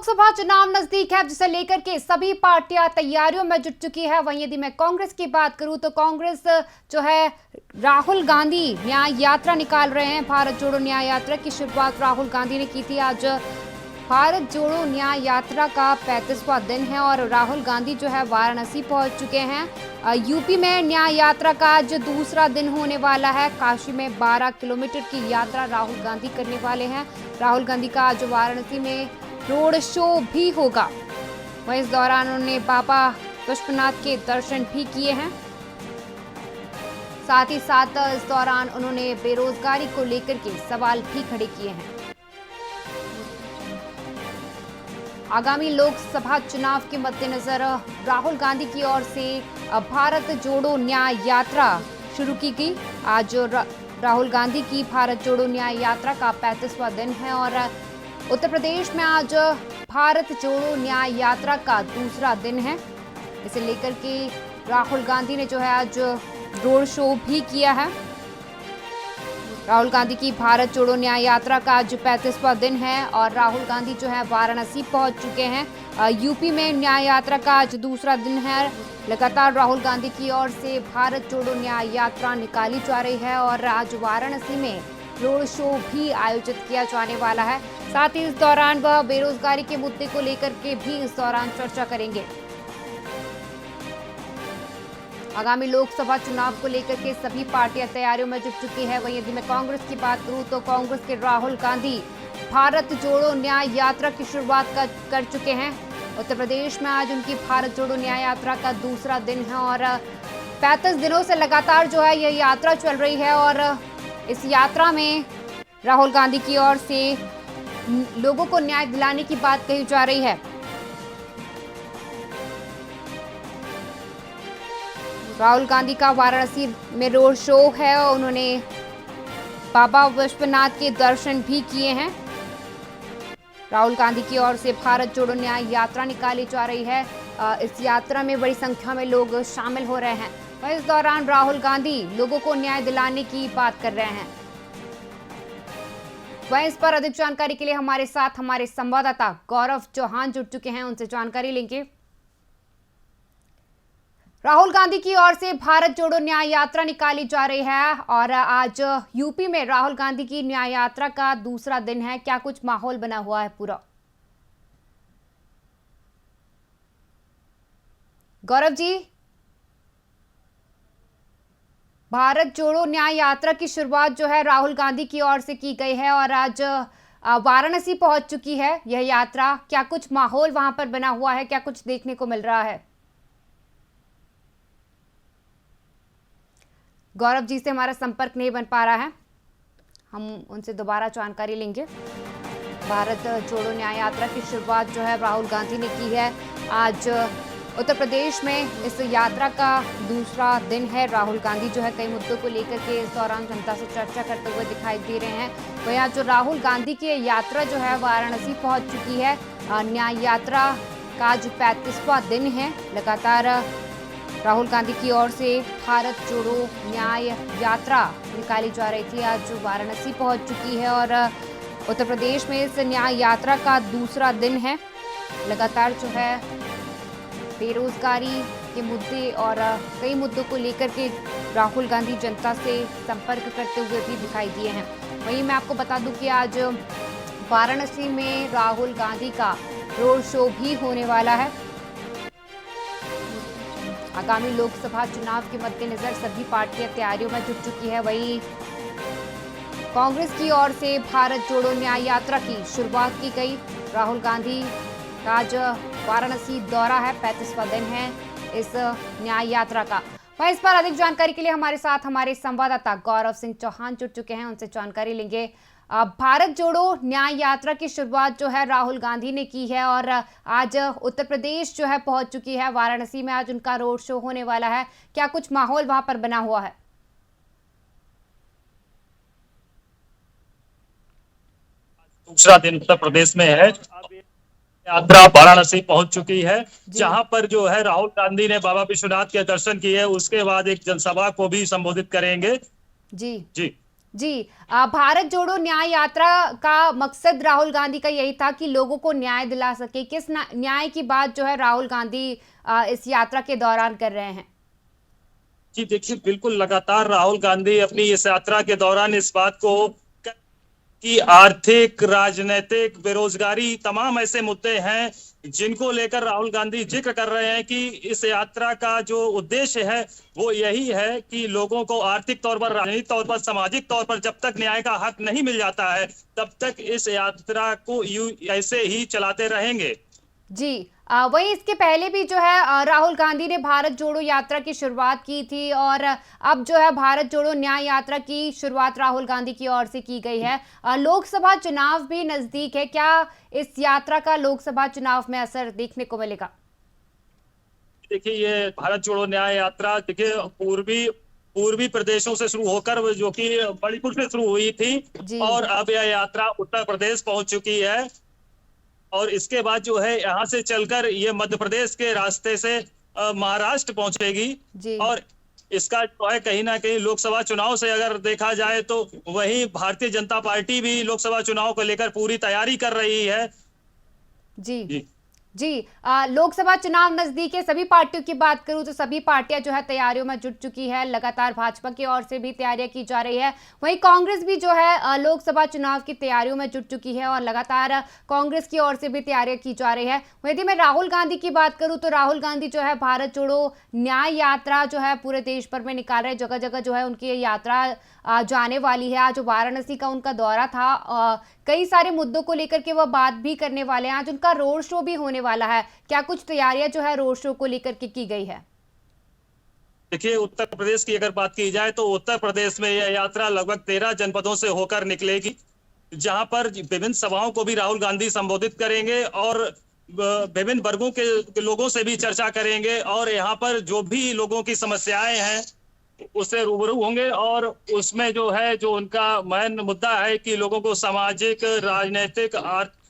लोकसभा चुनाव नजदीक है, जिसे लेकर के सभी पार्टियां तैयारियों में जुट चुकी है। वहीं यदि मैं कांग्रेस की बात करूं तो कांग्रेस जो है राहुल गांधी न्याय यात्रा निकाल रहे हैं। भारत जोड़ो न्याय यात्रा की शुरुआत राहुल गांधी ने की थी। आज भारत जोड़ो न्याय यात्रा का 35वां दिन है और राहुल गांधी जो है वाराणसी पहुंच चुके हैं। यूपी में न्याय यात्रा का आज दूसरा दिन होने वाला है। काशी में 12 किलोमीटर की यात्रा राहुल गांधी करने वाले हैं। राहुल गांधी का आज वाराणसी में रोड शो भी होगा। वहीं इस दौरान उन्होंने बाबा विश्वनाथ के दर्शन भी किए हैं। साथ ही साथ इस दौरान उन्होंने बेरोजगारी को लेकर के सवाल भी खड़े किए हैं। आगामी लोकसभा चुनाव के मद्देनजर राहुल गांधी की ओर से भारत जोड़ो न्याय यात्रा शुरू की गई। आज राहुल गांधी की भारत जोड़ो न्याय यात्रा का 35वां दिन है और उत्तर प्रदेश में आज भारत जोड़ो न्याय यात्रा का दूसरा दिन है। इसे लेकर के राहुल गांधी ने जो है आज रोड शो भी किया है। राहुल गांधी की भारत जोड़ो न्याय यात्रा का आज 35वां दिन है और राहुल गांधी जो है वाराणसी पहुंच चुके हैं। यूपी में न्याय यात्रा का आज दूसरा दिन है। लगातार राहुल गांधी की ओर से भारत जोड़ो न्याय यात्रा निकाली जा रही है और आज वाराणसी में रोड शो भी आयोजित किया जाने वाला है। साथ ही इस दौरान वह बेरोजगारी के मुद्दे को लेकर के भी इस दौरान चर्चा करेंगे। आगामी लोकसभा चुनाव को लेकर के सभी पार्टियां तैयारियों में जुट चुकी है। वहीं यदि मैं कांग्रेस की बात करूं तो कांग्रेस के राहुल गांधी भारत जोड़ो न्याय यात्रा की शुरुआत कर चुके हैं। उत्तर प्रदेश में आज उनकी भारत जोड़ो न्याय यात्रा का दूसरा दिन है और 35 दिनों से लगातार जो है यह यात्रा चल रही है और इस यात्रा में राहुल गांधी की ओर से लोगों को न्याय दिलाने की बात कही जा रही है। राहुल गांधी का वाराणसी में रोड शो है। उन्होंने बाबा विश्वनाथ के दर्शन भी किए हैं। राहुल गांधी की ओर से भारत जोड़ो न्याय यात्रा निकाली जा रही है। इस यात्रा में बड़ी संख्या में लोग शामिल हो रहे हैं। वहीं इस दौरान राहुल गांधी लोगों को न्याय दिलाने की बात कर रहे हैं। वहीं इस पर अधिक जानकारी के लिए हमारे साथ हमारे संवाददाता गौरव चौहान जुड़ चुके हैं, उनसे जानकारी लेंगे। राहुल गांधी की ओर से भारत जोड़ो न्याय यात्रा निकाली जा रही है और आज यूपी में राहुल गांधी की न्याय यात्रा का दूसरा दिन है। क्या कुछ माहौल बना हुआ है पूरा? गौरव जी, भारत जोड़ो न्याय यात्रा की शुरुआत जो है राहुल गांधी की ओर से की गई है और आज वाराणसी पहुंच चुकी है यह यात्रा। क्या कुछ माहौल वहां पर बना हुआ है? क्या कुछ देखने को मिल रहा है? गौरव जी से हमारा संपर्क नहीं बन पा रहा है, हम उनसे दोबारा जानकारी लेंगे। भारत जोड़ो न्याय यात्रा की शुरुआत जो है राहुल गांधी ने की है। आज उत्तर प्रदेश में इस यात्रा का दूसरा दिन है। राहुल गांधी जो है कई मुद्दों को लेकर के इस दौरान जनता से चर्चा करते हुए दिखाई दे रहे हैं। वहीं आज जो राहुल गांधी की यात्रा जो है वाराणसी पहुंच चुकी है। न्याय यात्रा का आज 35वां दिन है। लगातार राहुल गांधी की ओर से भारत जोड़ो न्याय यात्रा निकाली जा रही थी। आज वाराणसी पहुंच चुकी है और उत्तर प्रदेश में इस न्याय यात्रा का दूसरा दिन है। लगातार जो है बेरोजगारी के मुद्दे और कई मुद्दों को लेकर के राहुल गांधी जनता से संपर्क करते हुए भी दिखाई दिए हैं। वहीं मैं आपको बता दूं कि आज वाराणसी में राहुल गांधी का रोड शो भी होने वाला है। आगामी लोकसभा चुनाव के मद्देनजर सभी पार्टियां तैयारियों में जुट चुकी है। वहीं कांग्रेस की ओर से भारत जोड़ो न्याय यात्रा की शुरुआत की गई। राहुल गांधी का आज वाराणसी दौरा है, 35वां दिन है इस न्याय यात्रा का। वहीं इस पर अधिक जानकारी के लिए हमारे साथ हमारे संवाददाता गौरव सिंह चौहान जुड़ चुके हैं, उनसे जानकारी लेंगे। भारत जोड़ो न्याय यात्रा की शुरुआत जो है राहुल गांधी ने की है और आज उत्तर प्रदेश जो है पहुंच चुकी है। वाराणसी में आज उनका रोड शो होने वाला है। क्या कुछ माहौल वहां पर बना हुआ है? दूसरा दिन उत्तर प्रदेश में है। यात्रा वाराणसी पहुंच चुकी है, जहां पर जो है राहुल गांधी ने बाबा विश्वनाथ के दर्शन किए। उसके बाद एक जनसभा को भी संबोधित करेंगे। जी। जी, भारत जोड़ो न्याय यात्रा का मकसद राहुल गांधी का यही था कि लोगों को न्याय दिला सके। किस न्याय की बात जो है राहुल गांधी इस यात्रा के दौरान कर रहे हैं? जी देखिए, बिल्कुल लगातार राहुल गांधी अपनी इस यात्रा के दौरान इस बात को कि आर्थिक, राजनीतिक, बेरोजगारी तमाम ऐसे मुद्दे हैं जिनको लेकर राहुल गांधी जिक्र कर रहे हैं कि इस यात्रा का जो उद्देश्य है वो यही है कि लोगों को आर्थिक तौर पर, राजनीतिक तौर पर, सामाजिक तौर पर जब तक न्याय का हक नहीं मिल जाता है तब तक इस यात्रा को ऐसे ही चलाते रहेंगे। जी, वहीं इसके पहले भी जो है राहुल गांधी ने भारत जोड़ो यात्रा की शुरुआत की थी और अब जो है भारत जोड़ो न्याय यात्रा की शुरुआत राहुल गांधी की ओर से की गई है। लोकसभा चुनाव भी नजदीक है, क्या इस यात्रा का लोकसभा चुनाव में असर देखने को मिलेगा? देखिए, ये भारत जोड़ो न्याय यात्रा देखिए पूर्वी प्रदेशों से शुरू होकर जो कि मणिपुर से शुरू हुई थी और अब यह यात्रा उत्तर प्रदेश पहुंच चुकी है और इसके बाद जो है यहाँ से चलकर ये मध्य प्रदेश के रास्ते से महाराष्ट्र पहुंचेगी और इसका जो है कहीं ना कहीं लोकसभा चुनाव से अगर देखा जाए तो वही भारतीय जनता पार्टी भी लोकसभा चुनाव को लेकर पूरी तैयारी कर रही है। जी जी, लोकसभा चुनाव नजदीक है। सभी पार्टियों की बात करूं तो सभी पार्टियां जो है तैयारियों में जुट चुकी है। लगातार भाजपा की ओर से भी तैयारियां की जा रही है, वहीं कांग्रेस भी जो है लोकसभा चुनाव की तैयारियों में जुट चुकी है और लगातार कांग्रेस की ओर से भी तैयारियां की जा रही है। वहीं यदि मैं राहुल गांधी की बात करूं तो राहुल गांधी जो है भारत जोड़ो न्याय यात्रा जो है पूरे देश भर में निकाल रहे, जगह जगह जो है उनकी यात्रा जाने वाली है। आज वाराणसी का उनका दौरा था, कई सारे मुद्दों को लेकर के वह बात भी करने वाले हैं। आज उनका रोड शो भी होने वाला है, क्या कुछ तैयारियां जो है रोड शो को लेकर के की गई है? देखिए, उत्तर प्रदेश की अगर बात की जाए तो उत्तर प्रदेश में यह यात्रा लगभग 13 जनपदों से होकर निकलेगी, जहां पर विभिन्न सभाओं को भी राहुल गांधी संबोधित करेंगे और विभिन्न वर्गों के लोगों से भी चर्चा करेंगे और यहाँ पर जो भी लोगों की समस्याएं हैं उससे रूबरू होंगे और उसमें जो है जो उनका मेन मुद्दा है कि लोगों को सामाजिक, राजनीतिक, आर्थिक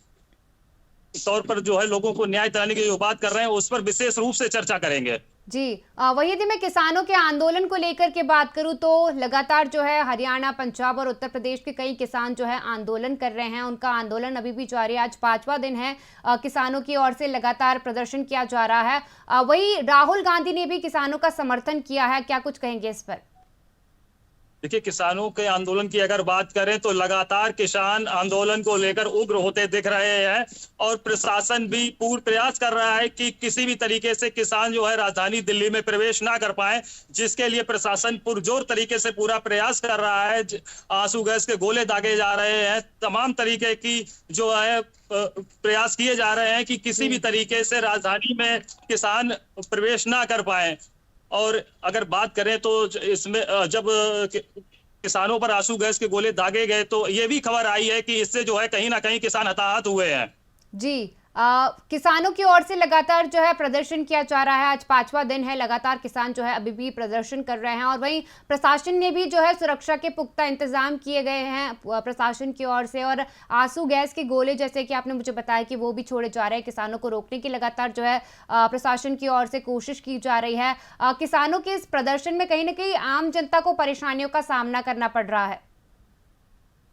तौर पर जो है लोगों को न्याय दिलाने की जो बात कर रहे हैं उस पर विशेष रूप से चर्चा करेंगे। जी, वही यदि मैं किसानों के आंदोलन को लेकर के बात करूं तो लगातार जो है हरियाणा, पंजाब और उत्तर प्रदेश के कई किसान जो है आंदोलन कर रहे हैं। उनका आंदोलन अभी भी जारी है, आज 5वां दिन है। किसानों की ओर से लगातार प्रदर्शन किया जा रहा है। वही राहुल गांधी ने भी किसानों का समर्थन किया है, क्या कुछ कहेंगे इस पर? देखिए, किसानों के आंदोलन की अगर बात करें तो लगातार किसान आंदोलन को लेकर उग्र होते दिख रहे हैं और प्रशासन भी पूर्ण प्रयास कर रहा है कि किसी भी तरीके से किसान जो है राजधानी दिल्ली में प्रवेश ना कर पाए, जिसके लिए प्रशासन पुरजोर तरीके से पूरा प्रयास कर रहा है। आंसू गैस के गोले दागे जा रहे हैं, तमाम तरीके की जो है प्रयास किए जा रहे हैं कि किसी भी तरीके से राजधानी में किसान प्रवेश ना कर पाए। और अगर बात करें तो इसमें जब किसानों पर आंसू गैस के गोले दागे गए तो ये भी खबर आई है कि इससे जो है कहीं ना कहीं किसान हताहत हुए हैं। जी, किसानों की ओर से लगातार जो है प्रदर्शन किया जा रहा है, आज 5वां दिन है, लगातार किसान जो है अभी भी प्रदर्शन कर रहे हैं और वहीं प्रशासन ने भी जो है सुरक्षा के पुख्ता इंतजाम किए गए हैं प्रशासन की ओर से और आंसू गैस के गोले जैसे कि आपने मुझे बताया कि वो भी छोड़े जा रहे हैं। किसानों को रोकने की लगातार जो है प्रशासन की ओर से कोशिश की जा रही है। किसानों के इस प्रदर्शन में कहीं ना कहीं आम जनता को परेशानियों का सामना करना पड़ रहा है।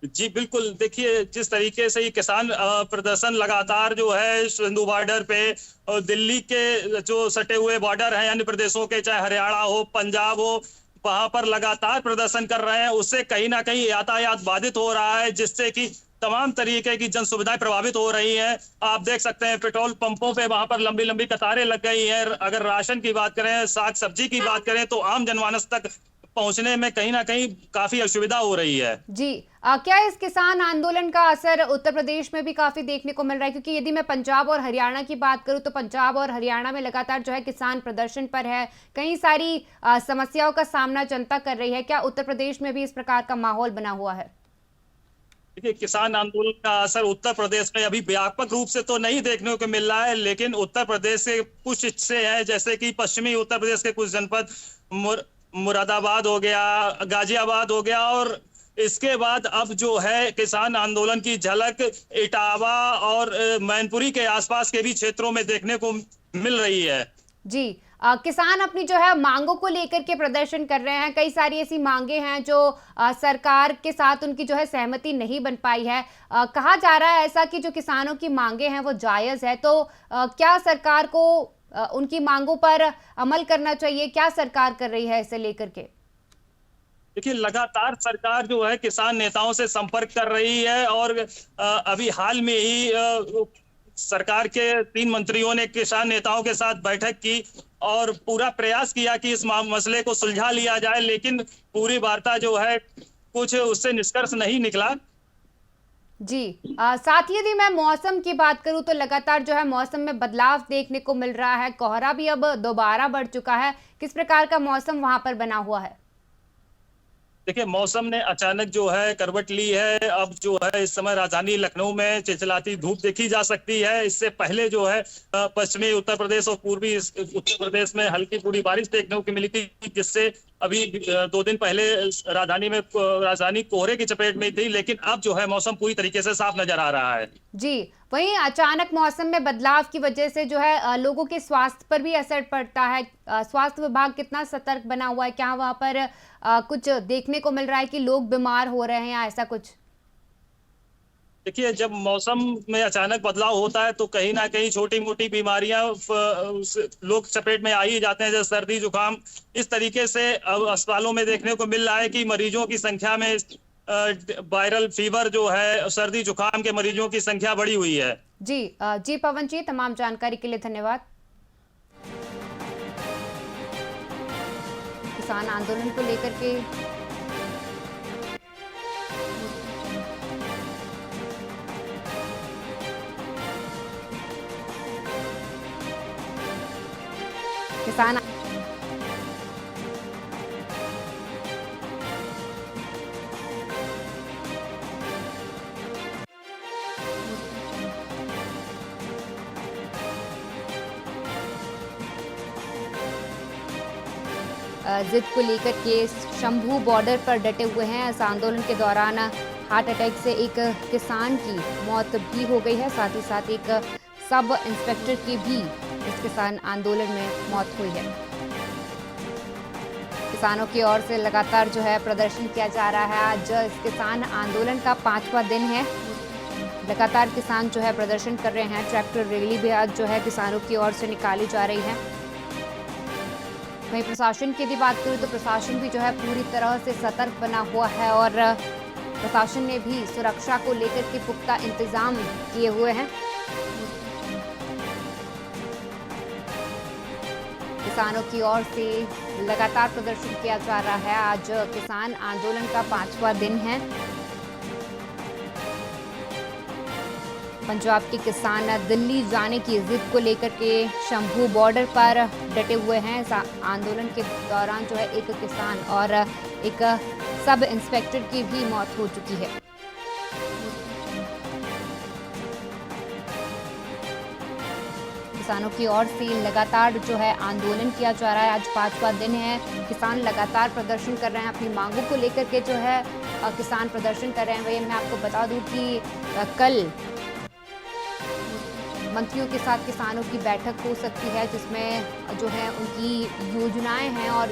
जी बिल्कुल, देखिए जिस तरीके से ये किसान प्रदर्शन लगातार जो है सिंधु बॉर्डर पे और दिल्ली के जो सटे हुए बॉर्डर हैं अन्य प्रदेशों के, चाहे हरियाणा हो, पंजाब हो, वहां पर लगातार प्रदर्शन कर रहे हैं, उससे कहीं ना कहीं यातायात बाधित हो रहा है, जिससे कि तमाम तरीके की जन सुविधाएं प्रभावित हो रही हैं। आप देख सकते हैं पेट्रोल पंपों पे वहां पर लंबी लंबी कतारें लग गई हैं। अगर राशन की बात करें, साग सब्जी की बात करें तो आम जनमानस तक पहुंचने में कहीं ना कहीं काफी असुविधा हो रही है। जी, क्या इस किसान आंदोलन का असर उत्तर प्रदेश में भी काफी देखने को मिल रहा है? क्योंकि यदि मैं पंजाब और हरियाणा की बात करूं तो पंजाब और हरियाणा में लगातार जो है किसान प्रदर्शन पर है, कई सारी समस्याओं का सामना जनता कर रही है। क्या उत्तर प्रदेश में भी इस प्रकार का माहौल बना हुआ है? देखिए, किसान आंदोलन का असर उत्तर प्रदेश में अभी व्यापक रूप से तो नहीं देखने को मिल रहा है, लेकिन उत्तर प्रदेश से कुछ हिस्से हैं, जैसे कि पश्चिमी उत्तर प्रदेश के कुछ जनपद मुरादाबाद हो गया, गाजियाबाद हो गया और इसके बाद अब जो है किसान आंदोलन की झलक इटावा और मैनपुरी के आसपास के भी क्षेत्रों में देखने को मिल रही है। जी, किसान अपनी जो है मांगों को लेकर के प्रदर्शन कर रहे हैं। कई सारी ऐसी मांगे हैं जो सरकार के साथ उनकी जो है सहमति नहीं बन पाई है। कहा जा रहा है ऐसा कि जो किसानों की मांगे हैं वो जायज़ है, तो क्या सरकार को उनकी मांगों पर अमल करना चाहिए? क्या सरकार कर रही है इसे लेकर के? देखिए, लगातार सरकार जो है किसान नेताओं से संपर्क कर रही है और अभी हाल में ही सरकार के 3 मंत्रियों ने किसान नेताओं के साथ बैठक की और पूरा प्रयास किया कि इस मसले को सुलझा लिया जाए, लेकिन पूरी वार्ता जो है कुछ उससे निष्कर्ष नहीं निकला। जी, साथ ही यदि मैं मौसम की बात करूं तो लगातार जो है मौसम में बदलाव देखने को मिल रहा है। कोहरा भी अब दोबारा बढ़ चुका है। किस प्रकार का मौसम वहां पर बना हुआ है? देखिए, मौसम ने अचानक जो है करवट ली है। अब जो है इस समय राजधानी लखनऊ में चिलचिलाती धूप देखी जा सकती है। इससे पहले जो है पश्चिमी उत्तर प्रदेश और पूर्वी उत्तर प्रदेश में हल्की पूरी बारिश देखने को मिली थी, जिससे अभी 2 दिन पहले राजधानी कोहरे की चपेट में थी, लेकिन अब जो है मौसम पूरी तरीके से साफ नजर आ रहा है। जी, वहीं अचानक मौसम में बदलाव की वजह से जो है लोगों के स्वास्थ्य पर भी असर पड़ता है। स्वास्थ्य विभाग कितना सतर्क बना हुआ है? क्या वहां पर कुछ देखने को मिल रहा है कि लोग बीमार हो रहे हैं या ऐसा कुछ? देखिए, जब मौसम में अचानक बदलाव होता है तो कहीं ना कहीं छोटी मोटी बीमारियां लोग चपेट में आ ही जाते हैं, जैसे सर्दी जुकाम। इस तरीके से अब अस्पतालों में देखने को मिल रहा है कि मरीजों की संख्या में वायरल फीवर जो है, सर्दी जुकाम के मरीजों की संख्या बढ़ी हुई है। जी पवन जी, तमाम जानकारी के लिए धन्यवाद। किसान आंदोलन को लेकर के किसान जिद को लेकर के शंभू बॉर्डर पर डटे हुए हैं। इस आंदोलन के दौरान हार्ट अटैक से एक किसान की मौत भी हो गई है, साथ ही साथ एक सब इंस्पेक्टर की भी इस किसान आंदोलन में मौत हुई है। किसानों की ओर से लगातार जो है प्रदर्शन किया जा रहा है। आज इस किसान आंदोलन का 5वां दिन है। लगातार किसान जो है प्रदर्शन कर रहे हैं। ट्रैक्टर रैली भी आज जो है किसानों की ओर से निकाली जा रही है। वहीं प्रशासन की यदि बात करूं तो प्रशासन भी जो है पूरी तरह से सतर्क बना हुआ है और प्रशासन ने भी सुरक्षा को लेकर के पुख्ता इंतजाम किए हुए हैं। किसानों की ओर से लगातार प्रदर्शन किया जा रहा है। आज किसान आंदोलन का 5वां दिन है। पंजाब के किसान दिल्ली जाने की जिद को लेकर के शंभू बॉर्डर पर डटे हुए हैं। इस आंदोलन के दौरान जो है एक किसान और एक सब इंस्पेक्टर की भी मौत हो चुकी है। किसानों की ओर से लगातार जो है आंदोलन किया जा रहा है। आज 5वां दिन है। किसान लगातार प्रदर्शन कर रहे हैं। अपनी मांगों को लेकर के जो है किसान प्रदर्शन कर रहे हैं। वही मैं आपको बता दूं कि कल मंत्रियों के साथ किसानों की बैठक हो सकती है, जिसमें जो है उनकी योजनाएं हैं और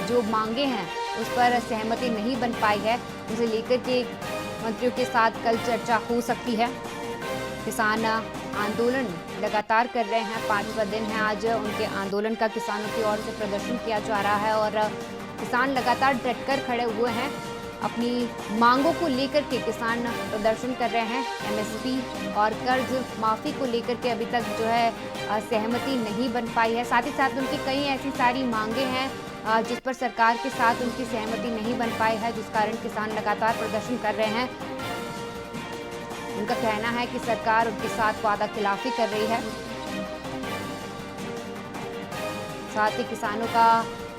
जो मांगे हैं उस पर सहमति नहीं बन पाई है, उसे लेकर के मंत्रियों के साथ कल चर्चा हो सकती है। किसान आंदोलन लगातार कर रहे हैं। 5वां दिन है आज उनके आंदोलन का। किसानों की ओर से प्रदर्शन किया जा रहा है और किसान लगातार डटकर खड़े हुए हैं। अपनी मांगों को लेकर के किसान प्रदर्शन कर रहे हैं। एमएसपी और कर्ज माफ़ी को लेकर के अभी तक जो है सहमति नहीं बन पाई है। साथ ही साथ उनकी कई ऐसी सारी मांगे हैं जिस पर सरकार के साथ उनकी सहमति नहीं बन पाई है, जिस कारण किसान लगातार प्रदर्शन कर रहे हैं। उनका कहना है कि सरकार उनके साथ वादा खिलाफी कर रही है। साथ ही किसानों का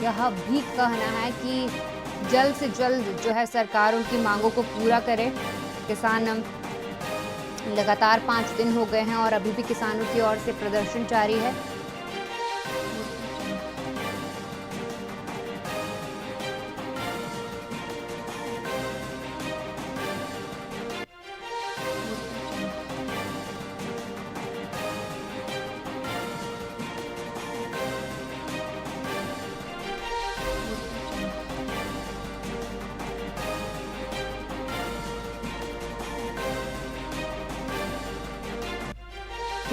यह भी कहना है कि जल्द से जल्द जो है सरकार उनकी मांगों को पूरा करे। किसान लगातार 5 दिन हो गए हैं और अभी भी किसानों की ओर से प्रदर्शन जारी है।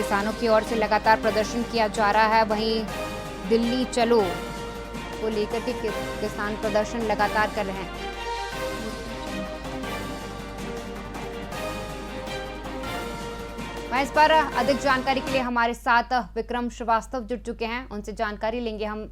किसानों की ओर से लगातार प्रदर्शन किया जा रहा है। वहीं दिल्ली चलो को लेकर के किसान प्रदर्शन लगातार कर रहे हैं। वहीं इस पर अधिक जानकारी के लिए हमारे साथ विक्रम श्रीवास्तव जुड़ चुके हैं, उनसे जानकारी लेंगे हम।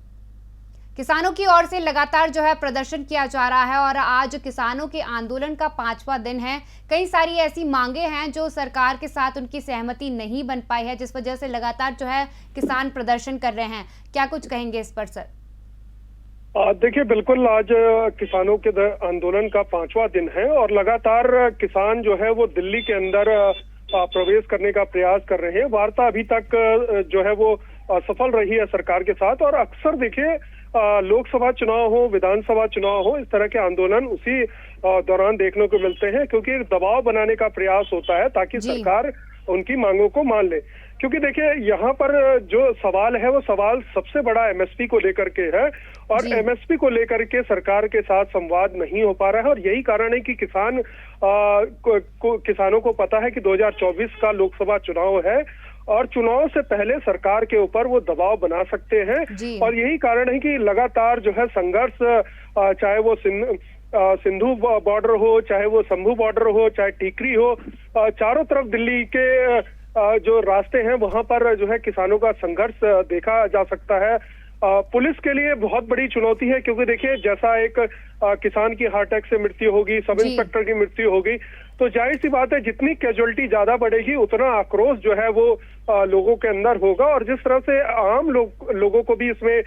किसानों की ओर से लगातार जो है प्रदर्शन किया जा रहा है और आज किसानों के आंदोलन का 5वां दिन है। कई सारी ऐसी मांगे हैं जो सरकार के साथ उनकी सहमति नहीं बन पाई है, जिस वजह से लगातार जो है किसान प्रदर्शन कर रहे हैं। क्या कुछ कहेंगे इस पर सर? देखिए, बिल्कुल आज किसानों के आंदोलन का 5वां दिन है और लगातार किसान जो है वो दिल्ली के अंदर प्रवेश करने का प्रयास कर रहे हैं। वार्ता अभी तक जो है वो सफल रही है सरकार के साथ। और अक्सर देखिए लोकसभा चुनाव हो, विधानसभा चुनाव हो, इस तरह के आंदोलन उसी दौरान देखने को मिलते हैं, क्योंकि एक दबाव बनाने का प्रयास होता है ताकि सरकार उनकी मांगों को मान ले। क्योंकि देखिए यहाँ पर जो सवाल है वो सवाल सबसे बड़ा एमएसपी को लेकर के है और एमएसपी को लेकर के सरकार के साथ संवाद नहीं हो पा रहा है। और यही कारण है कि किसानों को पता है कि 2024 का लोकसभा चुनाव है और चुनाव से पहले सरकार के ऊपर वो दबाव बना सकते हैं। और यही कारण है कि लगातार जो है संघर्ष, चाहे वो सिंधु बॉर्डर हो, चाहे वो शंभू बॉर्डर हो, चाहे टीकरी हो, चारों तरफ दिल्ली के जो रास्ते हैं वहां पर जो है किसानों का संघर्ष देखा जा सकता है। पुलिस के लिए बहुत बड़ी चुनौती है, क्योंकि देखिए जैसा एक किसान की हार्ट अटैक से मृत्यु होगी, सब इंस्पेक्टर की मृत्यु होगी, तो जाहिर सी बात है जितनी कैजुअलिटी ज्यादा बढ़ेगी उतना आक्रोश जो है वो लोगों के अंदर होगा। और जिस तरह से आम लोगों को भी इसमें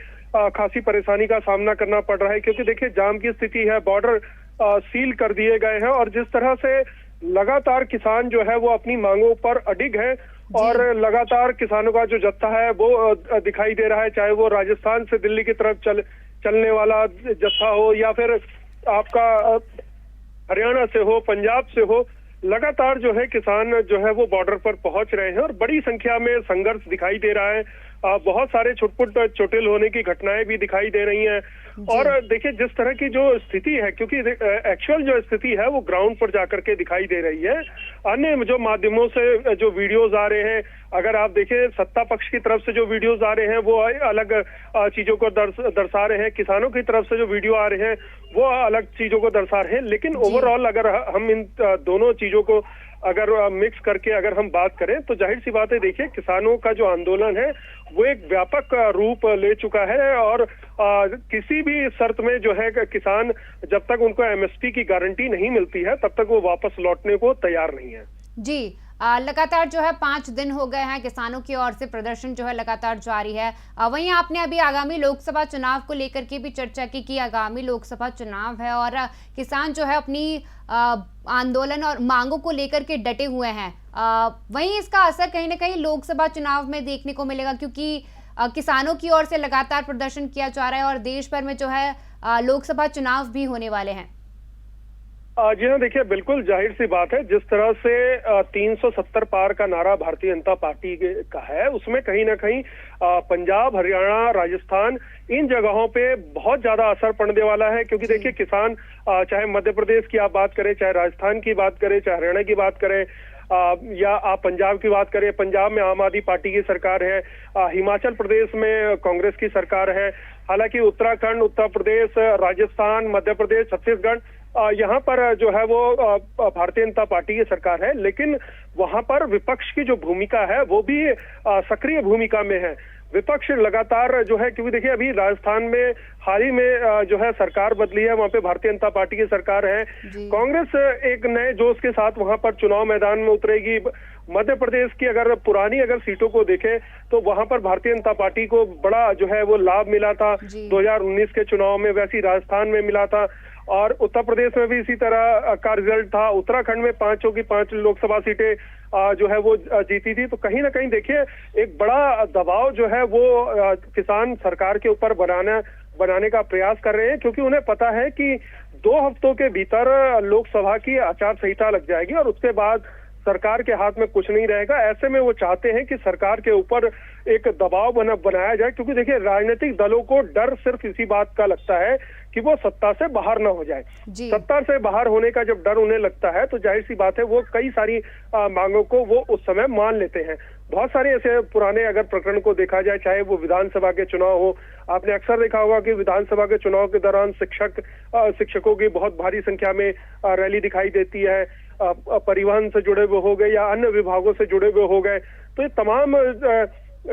खासी परेशानी का सामना करना पड़ रहा है, क्योंकि देखिए जाम की स्थिति है, बॉर्डर सील कर दिए गए हैं और जिस तरह से लगातार किसान जो है वो अपनी मांगों पर अडिग है और लगातार किसानों का जो जत्था है वो दिखाई दे रहा है, चाहे वो राजस्थान से दिल्ली की तरफ चलने वाला जत्था हो या फिर आपका हरियाणा से हो, पंजाब से हो, लगातार जो है किसान जो है वो बॉर्डर पर पहुंच रहे हैं और बड़ी संख्या में संघर्ष दिखाई दे रहा है। बहुत सारे छुटपुट चोटिल होने की घटनाएं भी दिखाई दे रही हैं। और देखिए जिस तरह की जो स्थिति है, क्योंकि एक्चुअल जो स्थिति है वो ग्राउंड पर जाकर के दिखाई दे रही है। अन्य जो माध्यमों से जो वीडियोज आ रहे हैं, अगर आप देखें सत्ता पक्ष की तरफ से जो वीडियोज आ रहे हैं वो अलग चीजों को दर्शा रहे हैं, किसानों की तरफ से जो वीडियो आ रहे हैं वो अलग चीजों को दर्शा रहे हैं। लेकिन ओवरऑल अगर हम इन दोनों चीजों को अगर मिक्स करके अगर हम बात करें तो जाहिर सी बात है, देखिए किसानों का जो आंदोलन है वो एक व्यापक रूप ले चुका है और किसी भी शर्त में जो है किसान जब तक उनको एमएसपी की गारंटी नहीं मिलती है तब तक वो वापस लौटने को तैयार नहीं है। जी, लगातार जो है 5 दिन हो गए हैं, किसानों की ओर से प्रदर्शन जो है लगातार जारी है। वहीं आपने अभी आगामी लोकसभा चुनाव को लेकर के भी चर्चा की कि आगामी लोकसभा चुनाव है और किसान जो है अपनी आंदोलन और मांगों को लेकर के डटे हुए हैं। वहीं इसका असर कहीं ना कहीं लोकसभा चुनाव में देखने को मिलेगा, क्योंकि किसानों की ओर से लगातार प्रदर्शन किया जा रहा है और देश भर में जो है लोकसभा चुनाव भी होने वाले हैं। जी हाँ, देखिए बिल्कुल जाहिर सी बात है, जिस तरह से 370 पार का नारा भारतीय जनता पार्टी का है उसमें कहीं ना कहीं पंजाब, हरियाणा, राजस्थान इन जगहों पे बहुत ज्यादा असर पड़ने वाला है। क्योंकि देखिए किसान चाहे मध्य प्रदेश की आप बात करें, चाहे राजस्थान की बात करें, चाहे हरियाणा की बात करें या आप पंजाब की बात करें, पंजाब में आम आदमी पार्टी की सरकार है, हिमाचल प्रदेश में कांग्रेस की सरकार है, हालांकि उत्तराखंड, उत्तर प्रदेश, राजस्थान, मध्य प्रदेश, छत्तीसगढ़ यहाँ पर जो है वो भारतीय जनता पार्टी की सरकार है। लेकिन वहां पर विपक्ष की जो भूमिका है वो भी सक्रिय भूमिका में है। विपक्ष लगातार जो है, क्योंकि देखिए अभी राजस्थान में हाल ही में जो है सरकार बदली है, वहां पे भारतीय जनता पार्टी की सरकार है। कांग्रेस एक नए जोश के साथ वहां पर चुनाव मैदान में उतरेगी। मध्य प्रदेश की अगर पुरानी सीटों को देखें तो वहां पर भारतीय जनता पार्टी को बड़ा जो है वो लाभ मिला था 2019 के चुनाव में, वैसे ही राजस्थान में मिला था और उत्तर प्रदेश में भी इसी तरह का रिजल्ट था। उत्तराखंड में 5 की 5 लोकसभा सीटें जो है वो जीती थी। तो कहीं ना कहीं देखिए एक बड़ा दबाव जो है वो किसान सरकार के ऊपर बनाने का प्रयास कर रहे हैं, क्योंकि उन्हें पता है कि 2 हफ्तों के भीतर लोकसभा की आचार संहिता लग जाएगी और उसके बाद सरकार के हाथ में कुछ नहीं रहेगा। ऐसे में वो चाहते हैं कि सरकार के ऊपर एक दबाव बनाया जाए, क्योंकि देखिए राजनीतिक दलों को डर सिर्फ इसी बात का लगता है कि वो सत्ता से बाहर ना हो जाए। सत्ता से बाहर होने का जब डर उन्हें लगता है तो जाहिर सी बात है वो कई सारी मांगों को वो उस समय मान लेते हैं। बहुत सारे ऐसे पुराने अगर प्रकरण को देखा जाए, चाहे वो विधानसभा के चुनाव हो, आपने अक्सर देखा होगा कि विधानसभा के चुनाव के दौरान शिक्षकों की बहुत भारी संख्या में रैली दिखाई देती है, परिवहन से जुड़े हुए हो गए या अन्य विभागों से जुड़े हुए हो गए। तो ये तमाम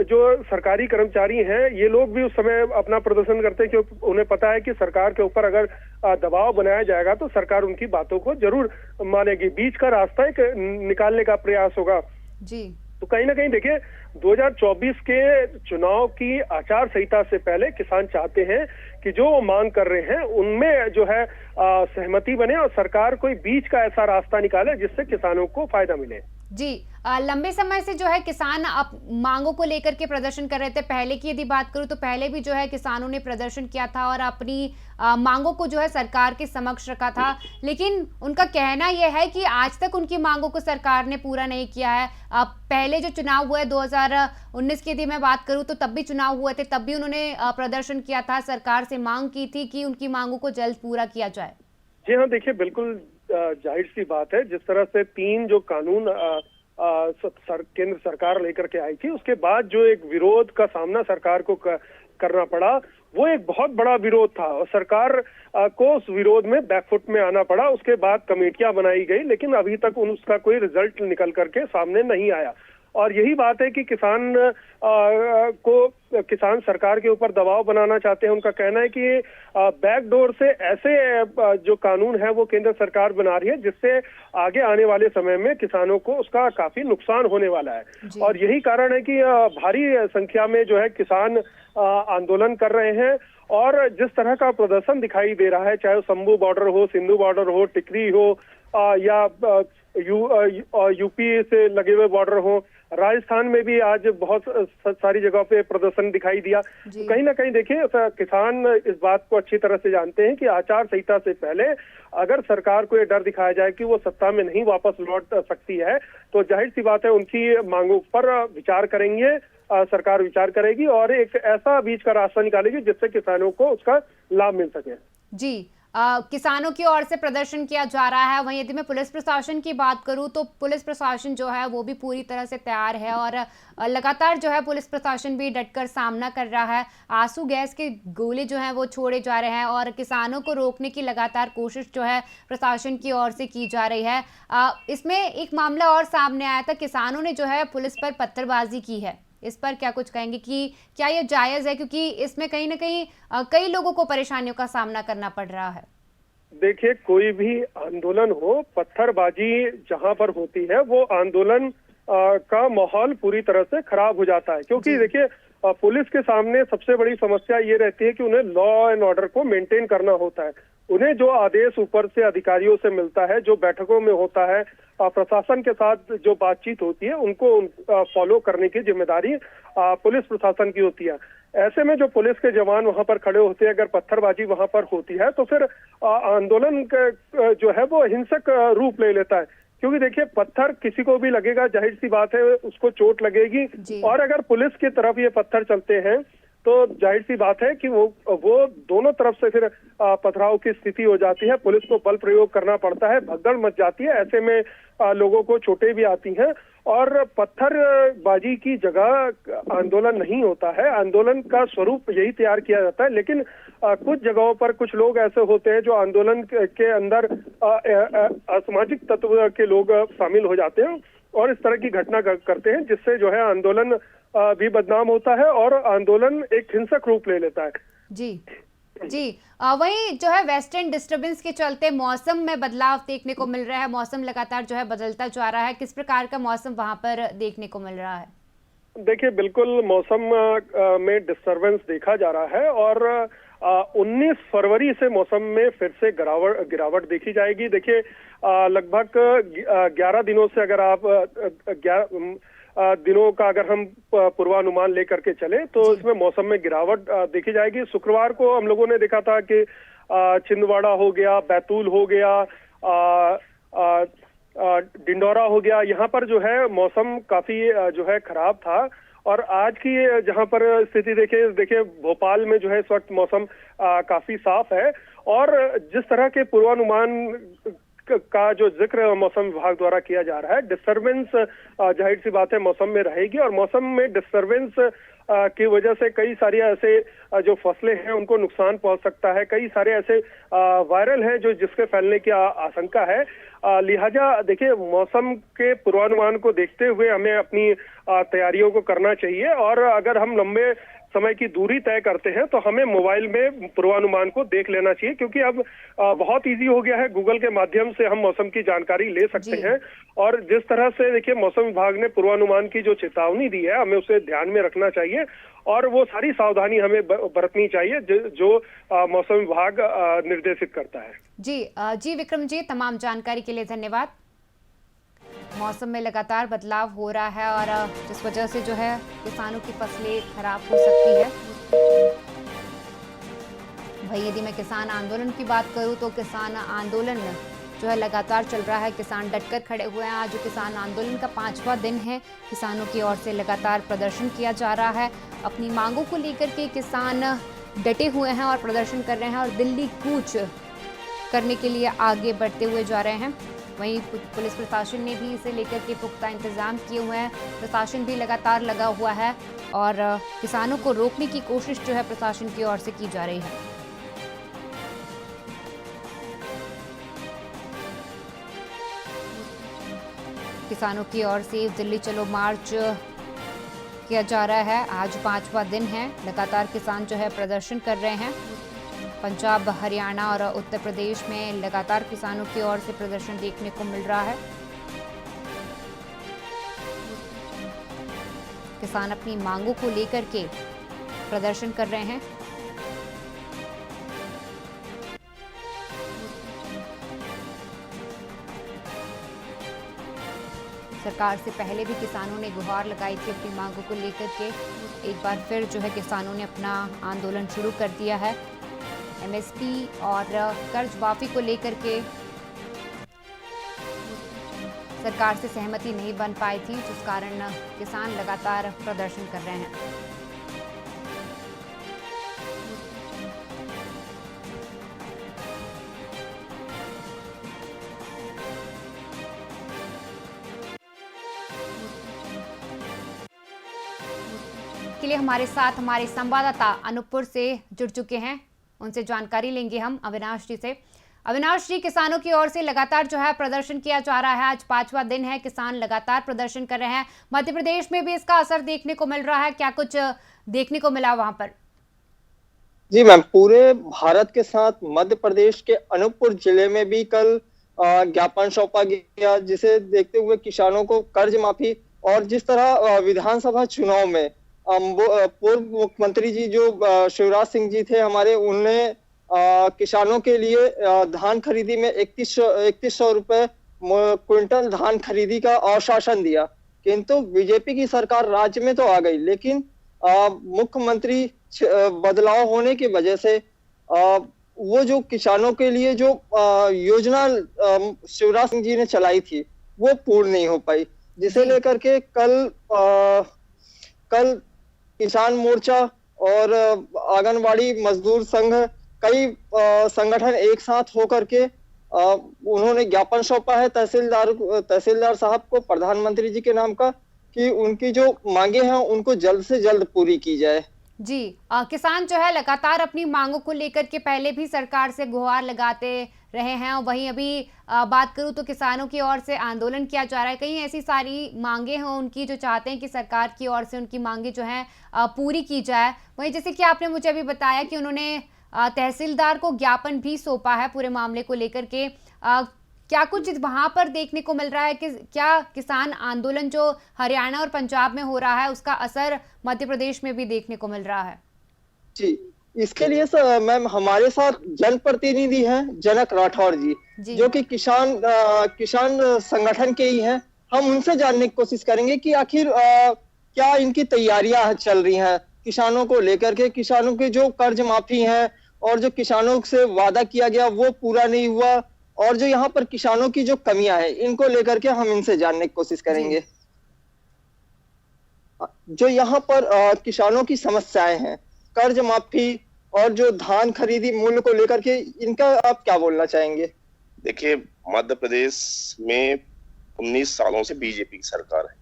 जो सरकारी कर्मचारी हैं, ये लोग भी उस समय अपना प्रदर्शन करते हैं क्योंकि उन्हें पता है कि सरकार के ऊपर अगर दबाव बनाया जाएगा तो सरकार उनकी बातों को जरूर मानेगी, बीच का रास्ता एक निकालने का प्रयास होगा जी। तो कहीं ना कहीं देखिए 2024 के चुनाव की आचार संहिता से पहले किसान चाहते हैं कि जो वो मांग कर रहे हैं उनमें जो है सहमति बने और सरकार कोई बीच का ऐसा रास्ता निकाले जिससे किसानों को फायदा मिले। जी, लंबे समय से जो है किसान अब मांगों को लेकर के प्रदर्शन कर रहे थे। पहले की यदि बात करूं तो पहले भी जो है किसानों ने प्रदर्शन किया था और अपनी मांगों को जो है सरकार के समक्ष रखा था, लेकिन उनका कहना यह है कि आज तक उनकी मांगों को सरकार ने पूरा नहीं किया है। पहले जो चुनाव हुए 2019 की यदि मैं बात करूं तो तब भी चुनाव हुए थे, तब भी उन्होंने प्रदर्शन किया था, सरकार से मांग की थी कि उनकी मांगों को जल्द पूरा किया जाए। जी हाँ, देखिए बिल्कुल जाहिर सी बात है, जिस तरह से 3 जो कानून केंद्र सरकार लेकर के आई थी, उसके बाद जो एक विरोध का सामना सरकार को करना पड़ा, वो एक बहुत बड़ा विरोध था और सरकार को उस विरोध में बैकफुट में आना पड़ा। उसके बाद कमेटियां बनाई गई, लेकिन अभी तक उसका कोई रिजल्ट निकल करके सामने नहीं आया। और यही बात है कि किसान सरकार के ऊपर दबाव बनाना चाहते हैं। उनका कहना है कि बैकडोर से ऐसे जो कानून है वो केंद्र सरकार बना रही है जिससे आगे आने वाले समय में किसानों को उसका काफी नुकसान होने वाला है। और यही कारण है कि भारी संख्या में जो है किसान आंदोलन कर रहे हैं और जिस तरह का प्रदर्शन दिखाई दे रहा है, चाहे शंभू बॉर्डर हो, सिंधु बॉर्डर हो, टिकरी हो या यूपी से लगे हुए बॉर्डर हो, राजस्थान में भी आज बहुत सारी जगहों पे प्रदर्शन दिखाई दिया। तो कहीं ना कहीं देखिए किसान इस बात को अच्छी तरह से जानते हैं कि आचार संहिता से पहले अगर सरकार को ये डर दिखाया जाए कि वो सत्ता में नहीं वापस लौट सकती है, तो जाहिर सी बात है उनकी मांगों पर विचार करेंगे, सरकार विचार करेगी और एक ऐसा बीच का रास्ता निकालेगी जिससे किसानों को उसका लाभ मिल सके। जी, किसानों की ओर से प्रदर्शन किया जा रहा है। वहीं यदि मैं पुलिस प्रशासन की बात करूं तो पुलिस प्रशासन जो है वो भी पूरी तरह से तैयार है और लगातार जो है पुलिस प्रशासन भी डटकर सामना कर रहा है। आंसू गैस के गोले जो हैं वो छोड़े जा रहे हैं और किसानों को रोकने की लगातार कोशिश जो है प्रशासन की ओर से की जा रही है। इसमें एक मामला और सामने आया था, किसानों ने जो है पुलिस पर पत्थरबाजी की है। इस पर क्या कुछ कहेंगे कि क्या ये जायज है, क्योंकि इसमें कहीं ना कहीं कई लोगों को परेशानियों का सामना करना पड़ रहा है। देखिए कोई भी आंदोलन हो, पत्थरबाजी जहां पर होती है वो आंदोलन का माहौल पूरी तरह से खराब हो जाता है, क्योंकि देखिए पुलिस के सामने सबसे बड़ी समस्या ये रहती है कि उन्हें लॉ एंड ऑर्डर को मेंटेन करना होता है। उन्हें जो आदेश ऊपर से अधिकारियों से मिलता है, जो बैठकों में होता है, प्रशासन के साथ जो बातचीत होती है, उनको फॉलो करने की जिम्मेदारी पुलिस प्रशासन की होती है। ऐसे में जो पुलिस के जवान वहां पर खड़े होते हैं, अगर पत्थरबाजी वहां पर होती है तो फिर आंदोलन जो है वो हिंसक रूप ले लेता है, क्योंकि देखिए पत्थर किसी को भी लगेगा, जाहिर सी बात है उसको चोट लगेगी। और अगर पुलिस की तरफ ये पत्थर चलते हैं तो जाहिर सी बात है कि वो दोनों तरफ से फिर पथराव की स्थिति हो जाती है, पुलिस को बल प्रयोग करना पड़ता है, भगदड़ मच जाती है, ऐसे में लोगों को चोटें भी आती हैं। और पत्थरबाजी की जगह आंदोलन नहीं होता है, आंदोलन का स्वरूप यही तैयार किया जाता है। लेकिन कुछ जगहों पर कुछ लोग ऐसे होते हैं जो आंदोलन के अंदर असामाजिक तत्व के लोग शामिल हो जाते हैं और इस तरह की घटना करते हैं, जिससे जो है आंदोलन भी बदनाम होता है और आंदोलन एक हिंसक रूप ले लेता है। जी, वहीं जो है वेस्टर्न डिस्टर्बेंस के चलते मौसम में बदलाव देखने को मिल रहा है। मौसम लगातार जो है बदलता जा रहा है, किस प्रकार का मौसम वहां पर देखने को मिल रहा है? देखिए बिल्कुल मौसम में डिस्टर्बेंस देखा जा रहा है और 19 फरवरी से मौसम में फिर से गिरावट देखी जाएगी। देखिए लगभग 11 दिनों से अगर आप दिनों का अगर हम पूर्वानुमान लेकर के चले तो इसमें मौसम में गिरावट देखी जाएगी। शुक्रवार को हम लोगों ने देखा था कि छिंदवाड़ा हो गया, बैतूल हो गया, डिंडोरा हो गया, यहाँ पर जो है मौसम काफी जो है खराब था। और आज की जहाँ पर स्थिति देखिए भोपाल में जो है इस वक्त मौसम काफी साफ है और जिस तरह के पूर्वानुमान का जो जिक्र मौसम विभाग द्वारा किया जा रहा है, डिस्टरबेंस जाहिर सी बात है मौसम में रहेगी, और मौसम में डिस्टरबेंस की वजह से कई सारी ऐसे जो फसलें हैं उनको नुकसान पहुंच सकता है, कई सारे ऐसे वायरल हैं जो जिसके फैलने की आशंका है। लिहाजा देखिए, मौसम के पूर्वानुमान को देखते हुए हमें अपनी तैयारियों को करना चाहिए, और अगर हम लंबे समय की दूरी तय करते हैं तो हमें मोबाइल में पूर्वानुमान को देख लेना चाहिए, क्योंकि अब बहुत इजी हो गया है, गूगल के माध्यम से हम मौसम की जानकारी ले सकते हैं। और जिस तरह से देखिए मौसम विभाग ने पूर्वानुमान की जो चेतावनी दी है, हमें उसे ध्यान में रखना चाहिए, और वो सारी सावधानी हमें बरतनी चाहिए जो मौसम विभाग निर्देशित करता है। जी विक्रम जी, तमाम जानकारी के लिए धन्यवाद। मौसम में लगातार बदलाव हो रहा है और जिस वजह से जो है किसानों की फसलें खराब हो सकती है। भाई यदि मैं किसान आंदोलन की बात करूं तो किसान आंदोलन जो है लगातार चल रहा है, किसान डटकर खड़े हुए हैं। आज किसान आंदोलन का 5वां दिन है, किसानों की ओर से लगातार प्रदर्शन किया जा रहा है। अपनी मांगों को लेकर के किसान डटे हुए हैं और प्रदर्शन कर रहे हैं और दिल्ली कूच करने के लिए आगे बढ़ते हुए जा रहे हैं। वहीं पुलिस प्रशासन ने भी इसे लेकर के पुख्ता इंतजाम किए हुए हैं, प्रशासन भी लगातार लगा हुआ है और किसानों को रोकने की कोशिश जो है प्रशासन की ओर से की जा रही है। किसानों की ओर से दिल्ली चलो मार्च किया जा रहा है। आज 5वां दिन है, लगातार किसान जो है प्रदर्शन कर रहे हैं। पंजाब, हरियाणा और उत्तर प्रदेश में लगातार किसानों की ओर से प्रदर्शन देखने को मिल रहा है। किसान अपनी मांगों को लेकर के प्रदर्शन कर रहे हैं। सरकार से पहले भी किसानों ने गुहार लगाई थी अपनी मांगों को लेकर के। एक बार फिर जो है किसानों ने अपना आंदोलन शुरू कर दिया है। एमएसपी और कर्ज माफी को लेकर के सरकार से सहमति नहीं बन पाई थी, जिस कारण किसान लगातार प्रदर्शन कर रहे हैं। के लिए हमारे साथ हमारे संवाददाता अनूपपुर से जुड़ चुके हैं, उनसे जानकारी लेंगे हम अविनाश जी से। अविनाश जी, किसानों की ओर से लगातार जो है प्रदर्शन किया जा रहा है, आज 5वां दिन है, किसान लगातार प्रदर्शन कर रहे हैं। मध्य प्रदेश में भी इसका असर देखने को मिल रहा है, क्या कुछ देखने को मिला वहां पर? जी मैम, पूरे भारत के साथ मध्य प्रदेश के अनूपपुर जिले में भी कल ज्ञापन सौंपा गया, जिसे देखते हुए किसानों को कर्ज माफी और जिस तरह विधानसभा चुनाव में पूर्व मुख्यमंत्री जी जो शिवराज सिंह जी थे हमारे, उनने किसानों के लिए धान खरीदी में 3100 रुपए क्विंटल धान खरीदी का आश्वासन दिया। किंतु बीजेपी की सरकार राज्य में तो आ गई, लेकिन मुख्यमंत्री बदलाव होने की वजह से वो जो किसानों के लिए जो योजना शिवराज सिंह जी ने चलाई थी वो पूर्ण नहीं हो पाई, जिसे लेकर के कल किसान मोर्चा और आंगनबाड़ी मजदूर संघ, कई संगठन एक साथ होकर के उन्होंने ज्ञापन सौंपा है तहसीलदार साहब को प्रधानमंत्री जी के नाम का, कि उनकी जो मांगे हैं उनको जल्द से जल्द पूरी की जाए। जी, किसान जो है लगातार अपनी मांगों को लेकर के पहले भी सरकार से गुहार लगाते रहे हैं, और वहीं अभी बात करूं तो किसानों की ओर से आंदोलन किया जा रहा है। कहीं ऐसी सारी मांगे हैं उनकी जो चाहते हैं कि सरकार की ओर से उनकी मांगे जो हैं पूरी की जाए। वहीं जैसे कि आपने मुझे अभी बताया कि उन्होंने तहसीलदार को ज्ञापन भी सौंपा है पूरे मामले को लेकर के, क्या कुछ वहां पर देखने को मिल रहा है कि क्या किसान आंदोलन जो हरियाणा और पंजाब में हो रहा है उसका असर मध्य प्रदेश में भी देखने को मिल रहा है? जी, इसके लिए मैम हमारे साथ जनप्रतिनिधि हैं जनक राठौर जी, जो कि किसान संगठन के ही हैं। हम उनसे जानने की कोशिश करेंगे कि आखिर क्या इनकी तैयारियां चल रही हैं किसानों को लेकर के, किसानों के जो कर्ज माफी है और जो किसानों से वादा किया गया वो पूरा नहीं हुआ, और जो यहाँ पर किसानों की जो कमियां हैं इनको लेकर के हम इनसे जानने की कोशिश करेंगे। जो यहाँ पर किसानों की समस्याएं हैं, कर्ज माफी और जो धान खरीदी मूल्य को लेकर के, इनका आप क्या बोलना चाहेंगे? देखिए, मध्य प्रदेश में 19 सालों से बीजेपी की सरकार है।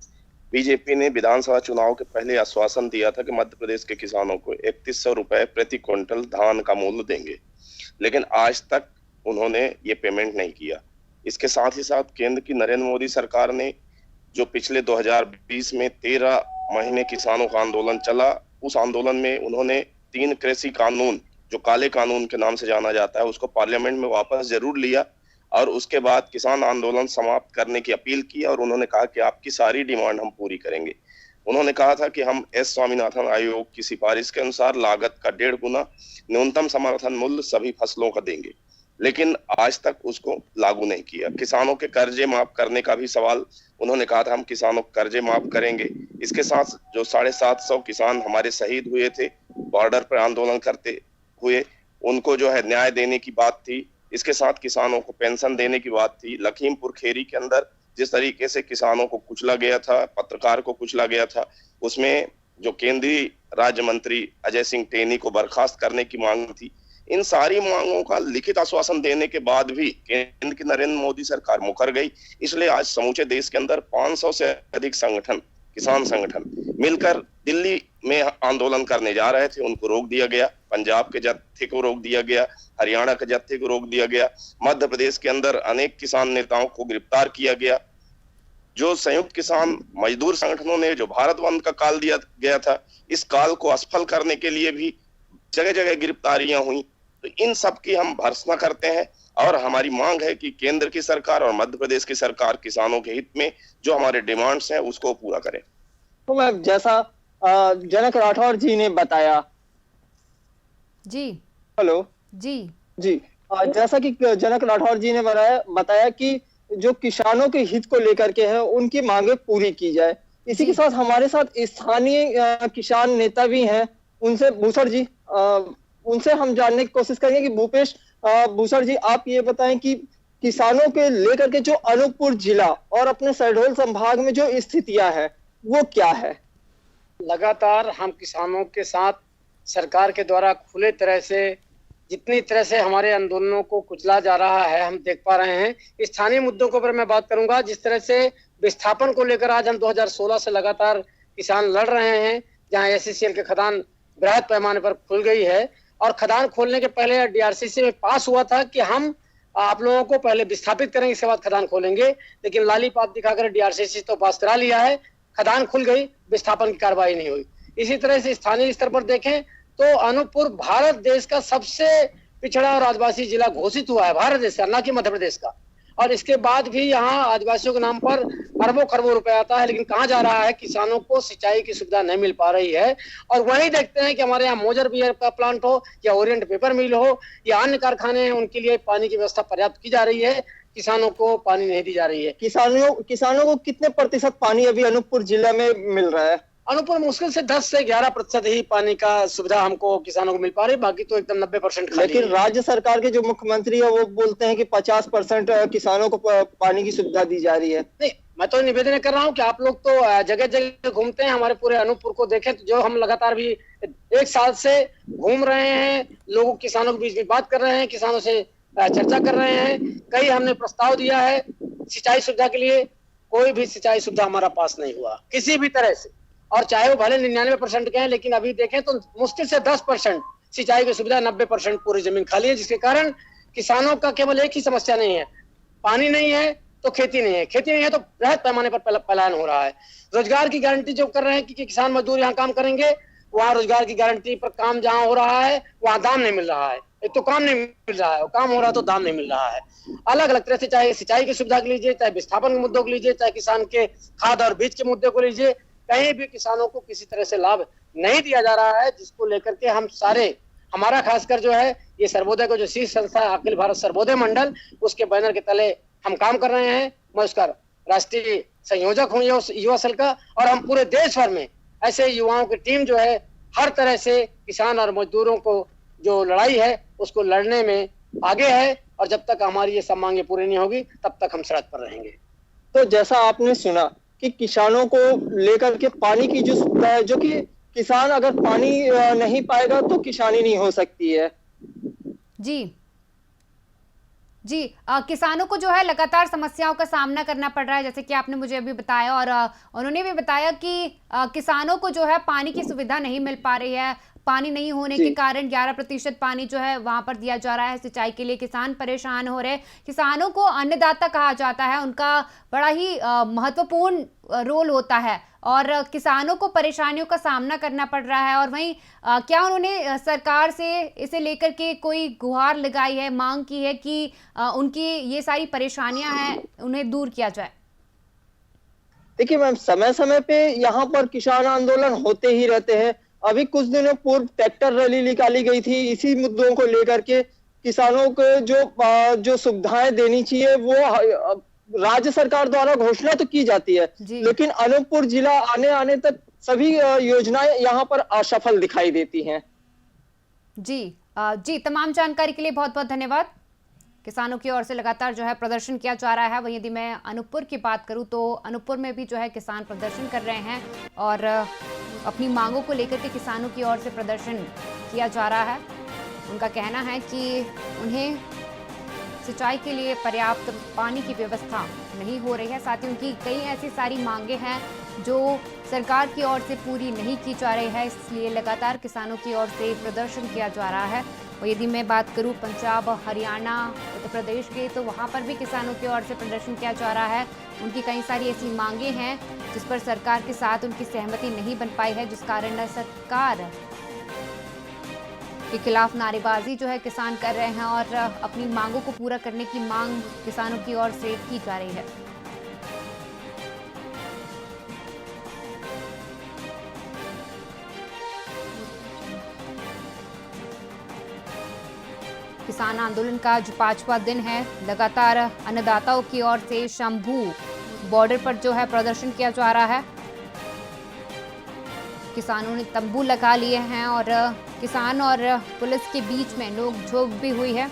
बीजेपी ने विधानसभा चुनाव के पहले आश्वासन दिया था कि मध्य प्रदेश के किसानों को 3100 रुपए प्रति क्विंटल धान का मूल्य देंगे, लेकिन आज तक उन्होंने ये पेमेंट नहीं किया। इसके साथ ही साथ केंद्र की नरेंद्र मोदी सरकार ने जो पिछले 2020 में 13 महीने किसानों का आंदोलन चला, उस आंदोलन में उन्होंने 3 कृषि कानून, जो काले कानून के नाम से जाना जाता है, उसको पार्लियामेंट में वापस जरूर लिया और उसके बाद किसान आंदोलन समाप्त करने की अपील की और उन्होंने कहा कि आपकी सारी डिमांड हम पूरी करेंगे। उन्होंने कहा था कि हम एस स्वामीनाथन आयोग की सिफारिश के अनुसार लागत का 1.5 गुना न्यूनतम समर्थन मूल्य सभी फसलों का देंगे, लेकिन आज तक उसको लागू नहीं किया। किसानों के कर्जे माफ करने का भी सवाल उन्होंने कहा था, हम किसानों के कर्जे माफ करेंगे। इसके साथ जो 750 किसान हमारे शहीद हुए थे बॉर्डर पर आंदोलन करते हुए, उनको जो है न्याय देने की बात थी। इसके साथ किसानों को पेंशन देने की बात थी। लखीमपुर खेरी के अंदर जिस तरीके से किसानों को कुचला गया था, पत्रकार को कुचला गया था, उसमें जो केंद्रीय राज्य मंत्री अजय सिंह टेनी को बर्खास्त करने की मांग थी। इन सारी मांगों का लिखित आश्वासन देने के बाद भी केंद्र की नरेंद्र मोदी सरकार मुकर गई। इसलिए आज समूचे देश के अंदर 500 से अधिक संगठन, किसान संगठन मिलकर दिल्ली में आंदोलन करने जा रहे थे, उनको रोक दिया गया। पंजाब के जत्थे को रोक दिया गया, हरियाणा के जत्थे को रोक दिया गया, मध्य प्रदेश के अंदर अनेक किसान नेताओं को गिरफ्तार किया गया। जो संयुक्त किसान मजदूर संगठनों ने जो भारत बंद का काल दिया गया था, इस काल को असफल करने के लिए भी जगह जगह गिरफ्तारियां हुई। तो इन सब की हम भर्त्सना करते हैं और हमारी मांग है कि केंद्र की सरकार और मध्य प्रदेश की सरकार किसानों के हित में जो हमारे डिमांड्स हैं उसको पूरा करें। तो मैं जैसा जनक राठौर जी ने बताया, जी हेलो जी जी, जैसा कि जनक राठौर जी ने बताया कि जो किसानों के हित को लेकर के है उनकी मांगे पूरी की जाए। इसी के साथ हमारे साथ स्थानीय किसान नेता भी हैं, उनसे भूसड़ जी, उनसे हम जानने की कोशिश करेंगे कि भूपेश भूसड़ जी, आप ये बताएं कि किसानों के लेकर के जो अनूपपुर जिला और अपने शहडोल संभाग में जो स्थितियां हैं वो क्या है? लगातार हम किसानों के साथ सरकार के द्वारा खुले तरह से जितनी तरह से हमारे आंदोलनों को कुचला जा रहा है हम देख पा रहे हैं। स्थानीय मुद्दों के ऊपर मैं बात करूंगा। जिस तरह से विस्थापन को लेकर आज हम 2016 से लगातार किसान लड़ रहे हैं, जहां SCCL के खदान बृहद पैमाने पर खुल गई है और खदान खोलने के पहले DRCC में पास हुआ था कि हम आप लोगों को पहले विस्थापित करेंगे, इसके बाद खदान खोलेंगे, लेकिन लाली पात दिखाकर DRCC तो पास करा लिया है, खदान खुल गई, विस्थापन की कार्रवाई नहीं हुई। इसी तरह से स्थानीय स्तर पर देखें तो अनूपपुर भारत देश का सबसे पिछड़ा और आदिवासी जिला घोषित हुआ है, भारत देश का, ना कि मध्य प्रदेश का। और इसके बाद भी यहाँ आदिवासियों के नाम पर अरबों खरबों रुपए आता है, लेकिन कहाँ जा रहा है? किसानों को सिंचाई की सुविधा नहीं मिल पा रही है। और वही देखते हैं कि हमारे यहाँ मोजर बियर का प्लांट हो या ओरिएंट पेपर मिल हो या अन्य कारखाने हैं, उनके लिए पानी की व्यवस्था पर्याप्त की जा रही है, किसानों को पानी नहीं दी जा रही है। किसानों को कितने प्रतिशत पानी अभी अनूपपुर जिला में मिल रहा है? अनूपपुर मुश्किल से 10 से 11% ही पानी का सुविधा हमको किसानों को मिल पा रही, बाकी तो एकदम 90% खाली। लेकिन राज्य सरकार के जो मुख्यमंत्री है वो बोलते हैं कि 50% किसानों को पानी की सुविधा दी जा रही है। नहीं, मैं तो निवेदन कर रहा हूँ कि आप लोग तो जगह जगह घूमते हैं, हमारे पूरे अनूपपुर को देखें तो जो हम लगातार भी 1 साल से घूम रहे हैं, लोगों किसानों के बीच में बात कर रहे हैं, किसानों से चर्चा कर रहे हैं। कई हमने प्रस्ताव दिया है सिंचाई सुविधा के लिए, कोई भी सिंचाई सुविधा हमारा पास नहीं हुआ किसी भी तरह से। और चाहे वो भले 99% के हैं, लेकिन अभी देखें तो मुश्किल से 10% सिंचाई की सुविधा, 90% पूरी जमीन खाली है, जिसके कारण किसानों का केवल एक ही समस्या नहीं है, पानी नहीं है तो खेती नहीं है, खेती नहीं है तो बृहद पैमाने पर पलायन हो रहा है। रोजगार की गारंटी जो कर रहे हैं कि किसान मजदूर यहाँ काम करेंगे, वहाँ रोजगार की गारंटी पर काम जहाँ हो रहा है वहाँ दाम नहीं मिल रहा है। एक तो काम नहीं मिल रहा है, काम हो रहा है तो दाम नहीं मिल रहा है। अलग अलग तरह से, चाहे सिंचाई की सुविधा को लीजिए, चाहे विस्थापन के मुद्दों को लीजिए, चाहे किसान के खाद और बीज के मुद्दे को लीजिए, कहीं भी किसानों को किसी तरह से लाभ नहीं दिया जा रहा है, जिसको लेकर के हम सारे, हमारा खासकर जो है ये सर्वोदय को जो शीर्ष संस्था अखिल भारत सर्वोदय मंडल, उसके बैनर के तले हम काम कर रहे हैं। मैं उसका राष्ट्रीय संयोजक हूँ युवा सेल का, और हम पूरे देश भर में ऐसे युवाओं की टीम जो है हर तरह से किसान और मजदूरों को जो लड़ाई है उसको लड़ने में आगे है, और जब तक हमारी ये सब मांगे पूरी नहीं होगी तब तक हम सड़क पर रहेंगे। तो जैसा आपने सुना कि किसानों को लेकर के पानी की जो सुविधा है, जो कि किसान अगर पानी नहीं पाएगा तो किसानी नहीं हो सकती है। जी जी, किसानों को जो है लगातार समस्याओं का सामना करना पड़ रहा है, जैसे कि आपने मुझे अभी बताया, और उन्होंने भी बताया कि किसानों को जो है पानी की सुविधा नहीं मिल पा रही है। पानी नहीं होने के कारण 11% पानी जो है वहां पर दिया जा रहा है सिंचाई के लिए। किसान परेशान हो रहे हैं। किसानों को अन्नदाता कहा जाता है, उनका बड़ा ही महत्वपूर्ण रोल होता है, और किसानों को परेशानियों का सामना करना पड़ रहा है। और वहीं क्या उन्होंने सरकार से इसे लेकर के कोई गुहार लगाई है, मांग की है कि उनकी ये सारी परेशानियां हैं उन्हें दूर किया जाए? देखिए मैम, समय समय पे यहाँ पर किसान आंदोलन होते ही रहते हैं। अभी कुछ दिनों पूर्व ट्रैक्टर रैली निकाली गई थी इसी मुद्दों को लेकर के। किसानों को जो सुविधाएं देनी चाहिए वो राज्य सरकार द्वारा घोषणा तो की जाती है, लेकिन अनूपपुर जिला आने आने तक सभी योजनाएं यहाँ पर असफल दिखाई देती हैं। जी, तमाम जानकारी के लिए बहुत बहुत धन्यवाद। किसानों की ओर से लगातार जो है प्रदर्शन किया जा रहा है। वहीं यदि मैं अनूपपुर की बात करूं तो अनूपपुर में भी जो है किसान प्रदर्शन कर रहे हैं, और अपनी मांगों को लेकर के किसानों की ओर से प्रदर्शन किया जा रहा है। उनका कहना है कि उन्हें सिंचाई के लिए पर्याप्त पानी की व्यवस्था नहीं हो रही है। साथ ही उनकी कई ऐसी सारी मांगे हैं जो सरकार की ओर से पूरी नहीं की जा रही है, इसलिए लगातार किसानों की ओर से प्रदर्शन किया जा रहा है। और यदि मैं बात करूं पंजाब, हरियाणा, उत्तर प्रदेश के, तो वहां पर भी किसानों की ओर से प्रदर्शन किया जा रहा है। उनकी कई सारी ऐसी मांगे हैं जिस पर सरकार के साथ उनकी सहमति नहीं बन पाई है, जिस कारण सरकार के खिलाफ नारेबाजी जो है किसान कर रहे हैं, और अपनी मांगों को पूरा करने की मांग किसानों की ओर से की जा रही है। किसान आंदोलन का जो 5वां दिन है, लगातार अन्नदाताओं की ओर से शंभू बॉर्डर पर जो है प्रदर्शन किया जा रहा है। किसानों ने तंबू लगा लिए हैं, और किसान और पुलिस के बीच में नोक-झोंक भी हुई है।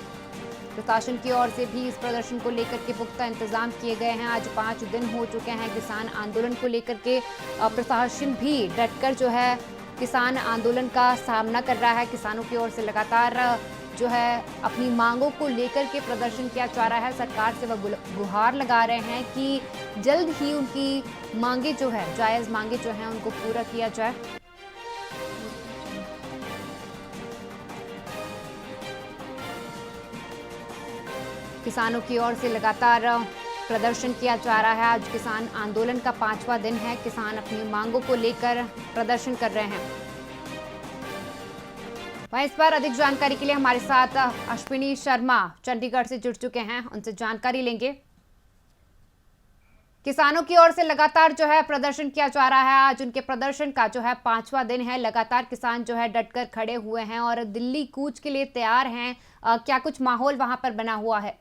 प्रशासन की ओर से भी इस प्रदर्शन को लेकर के पुख्ता इंतजाम किए गए हैं। आज 5 दिन हो चुके हैं किसान आंदोलन को लेकर के। प्रशासन भी डटकर जो है किसान आंदोलन का सामना कर रहा है। किसानों की ओर से लगातार जो है अपनी मांगों को लेकर के प्रदर्शन किया जा रहा है। सरकार से वह गुहार लगा रहे हैं कि जल्द ही उनकी मांगे जो है, जायज मांगे जो हैं, उनको पूरा किया जाए। किसानों की ओर से लगातार प्रदर्शन किया जा रहा है। आज किसान आंदोलन का 5वां दिन है। किसान अपनी मांगों को लेकर प्रदर्शन कर रहे हैं। वहीं इस पर अधिक जानकारी के लिए हमारे साथ अश्विनी शर्मा चंडीगढ़ से जुड़ चुके हैं, उनसे जानकारी लेंगे। किसानों की ओर से लगातार जो है प्रदर्शन किया जा रहा है। आज उनके प्रदर्शन का जो है 5वां दिन है। लगातार किसान जो है डटकर खड़े हुए हैं और दिल्ली कूच के लिए तैयार हैं। क्या कुछ माहौल वहां पर बना हुआ है?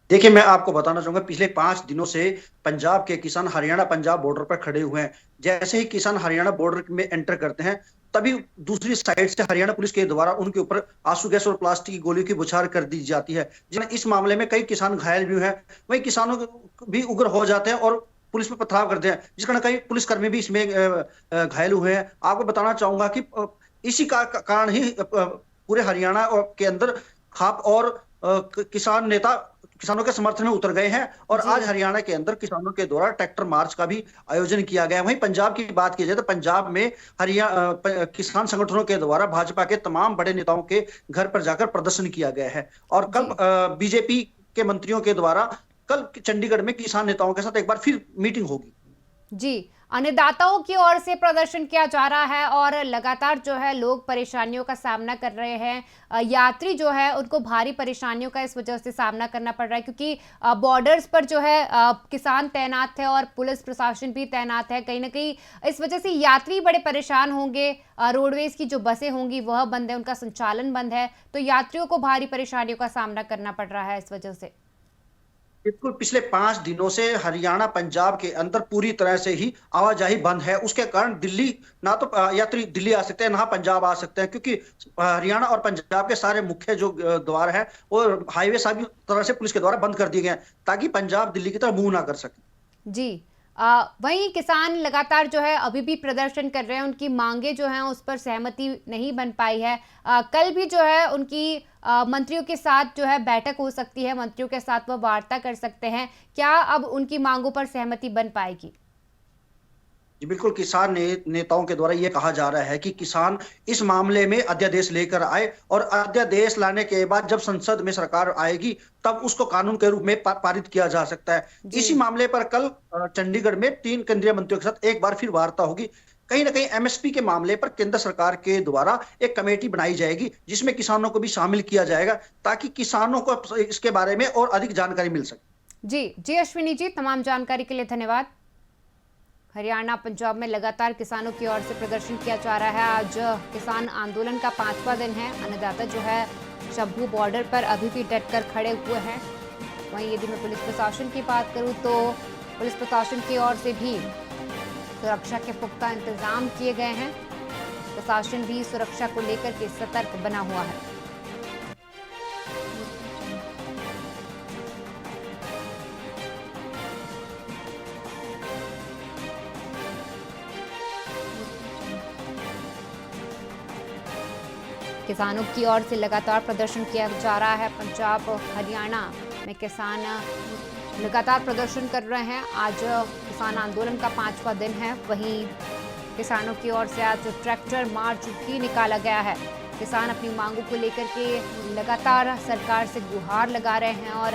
देखिए, मैं आपको बताना चाहूंगा, पिछले 5 दिनों से पंजाब के किसान हरियाणा पंजाब बॉर्डर पर खड़े हुए हैं। जैसे ही किसान हरियाणा बॉर्डर में एंटर करते हैं, तभी दूसरी साइड से हरियाणा पुलिस के द्वारा उनके ऊपर आंसू गैस और प्लास्टिक की गोलियों की बौछार कर दी जाती है, जिसमें इस मामले में कई किसान घायल भी हैं। वहीं किसानों भी उग्र हो जाते हैं और पुलिस पर पथराव करते हैं, जिस कारण कई पुलिसकर्मी भी इसमें घायल हुए हैं। आपको बताना चाहूंगा कि इसी का कारण ही पूरे हरियाणा के अंदर खाप और किसान नेता किसानों के समर्थन में उतर गए हैं, और आज हरियाणा के अंदर किसानों के द्वारा ट्रैक्टर मार्च का भी आयोजन किया गया है। वहीं पंजाब की बात की जाए तो पंजाब में किसान संगठनों के द्वारा भाजपा के तमाम बड़े नेताओं के घर पर जाकर प्रदर्शन किया गया है। और कल बीजेपी के मंत्रियों के द्वारा कल चंडीगढ़ में किसान नेताओं के साथ एक बार फिर मीटिंग होगी। जी, अन्नदाताओं की ओर से प्रदर्शन किया जा रहा है और लगातार जो है लोग परेशानियों का सामना कर रहे हैं। यात्री जो है उनको भारी परेशानियों का इस वजह से सामना करना पड़ रहा है, क्योंकि बॉर्डर्स पर जो है किसान तैनात है और पुलिस प्रशासन भी तैनात है। कहीं ना कहीं इस वजह से यात्री बड़े परेशान होंगे। रोडवेज की जो बसें होंगी वह बंद है, उनका संचालन बंद है, तो यात्रियों को भारी परेशानियों का सामना करना पड़ रहा है इस वजह से। बिल्कुल, पिछले 5 दिनों से हरियाणा पंजाब के अंदर पूरी तरह से ही आवाजाही बंद है। उसके कारण दिल्ली ना तो यात्री दिल्ली आ सकते हैं, ना पंजाब आ सकते हैं, क्योंकि हरियाणा और पंजाब के सारे मुख्य जो द्वार है वो हाईवे सभी तरह से पुलिस के द्वारा बंद कर दिए गए हैं, ताकि पंजाब दिल्ली की तरफ मूव ना कर सके। जी, वहीं किसान लगातार जो है अभी भी प्रदर्शन कर रहे हैं। उनकी मांगे जो हैं उस पर सहमति नहीं बन पाई है। कल भी जो है उनकी मंत्रियों के साथ जो है बैठक हो सकती है, मंत्रियों के साथ वह वार्ता कर सकते हैं। क्या अब उनकी मांगों पर सहमति बन पाएगी? जी बिल्कुल, किसान नेताओं के द्वारा ये कहा जा रहा है कि किसान इस मामले में अध्यादेश लेकर आए और अध्यादेश लाने के बाद जब संसद में सरकार आएगी तब उसको कानून के रूप में पारित किया जा सकता है। इसी मामले पर कल चंडीगढ़ में 3 केंद्रीय मंत्रियों के साथ एक बार फिर वार्ता होगी। कहीं ना कहीं एमएसपी के मामले पर केंद्र सरकार के द्वारा एक कमेटी बनाई जाएगी जिसमें किसानों को भी शामिल किया जाएगा ताकि किसानों को इसके बारे में और अधिक जानकारी मिल सके। जी अश्विनी जी, तमाम जानकारी के लिए धन्यवाद। हरियाणा पंजाब में लगातार किसानों की ओर से प्रदर्शन किया जा रहा है। आज किसान आंदोलन का 5वां दिन है। अन्नदाता जो है शंभू बॉर्डर पर अभी भी डट कर खड़े हुए हैं। वहीं यदि मैं पुलिस प्रशासन की बात करूं तो पुलिस प्रशासन की ओर से भी सुरक्षा के पुख्ता इंतजाम किए गए हैं। प्रशासन भी सुरक्षा को लेकर के सतर्क बना हुआ है। किसानों की ओर से लगातार प्रदर्शन किया जा रहा है। पंजाब हरियाणा में किसान लगातार प्रदर्शन कर रहे हैं। आज किसान आंदोलन का 5वां दिन है। वहीं किसानों की ओर से आज ट्रैक्टर मार्च भी निकाला गया है। किसान अपनी मांगों को लेकर के लगातार सरकार से गुहार लगा रहे हैं और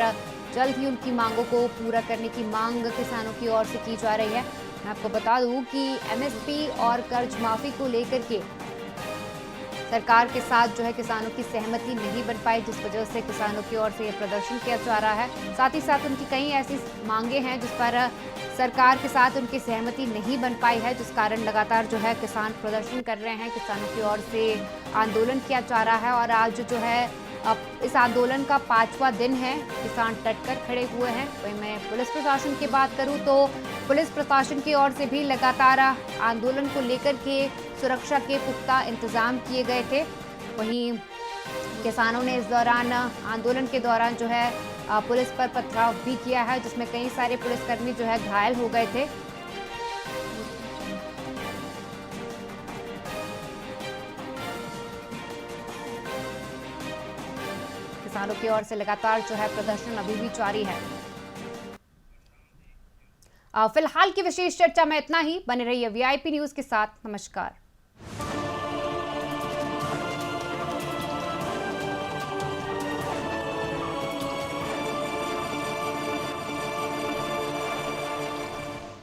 जल्द ही उनकी मांगों को पूरा करने की मांग किसानों की ओर से की जा रही है। मैं आपको बता दूं कि एमएसपी और कर्ज माफी को लेकर के सरकार के साथ जो है किसानों की सहमति नहीं बन पाई, जिस वजह से किसानों की ओर से ये प्रदर्शन किया जा रहा है। साथ ही साथ उनकी कई ऐसी मांगे हैं जिस पर सरकार के साथ उनकी सहमति नहीं बन पाई है, जिस कारण लगातार जो है किसान प्रदर्शन कर रहे हैं। किसानों की ओर से आंदोलन किया जा रहा है और आज जो है अब इस आंदोलन का 5वां दिन है। किसान डट कर खड़े हुए हैं। वहीं मैं पुलिस प्रशासन की बात करूं तो पुलिस प्रशासन की ओर से भी लगातार आंदोलन को लेकर के सुरक्षा के पुख्ता इंतजाम किए गए थे। वहीं किसानों ने इस दौरान आंदोलन के दौरान जो है पुलिस पर पथराव भी किया है, जिसमें कई सारे पुलिसकर्मी जो है घायल हो गए थे। किसानों की ओर से लगातार जो है प्रदर्शन अभी भी जारी है। फिलहाल की विशेष चर्चा में इतना ही। बने रहिए वीआईपी न्यूज के साथ। नमस्कार।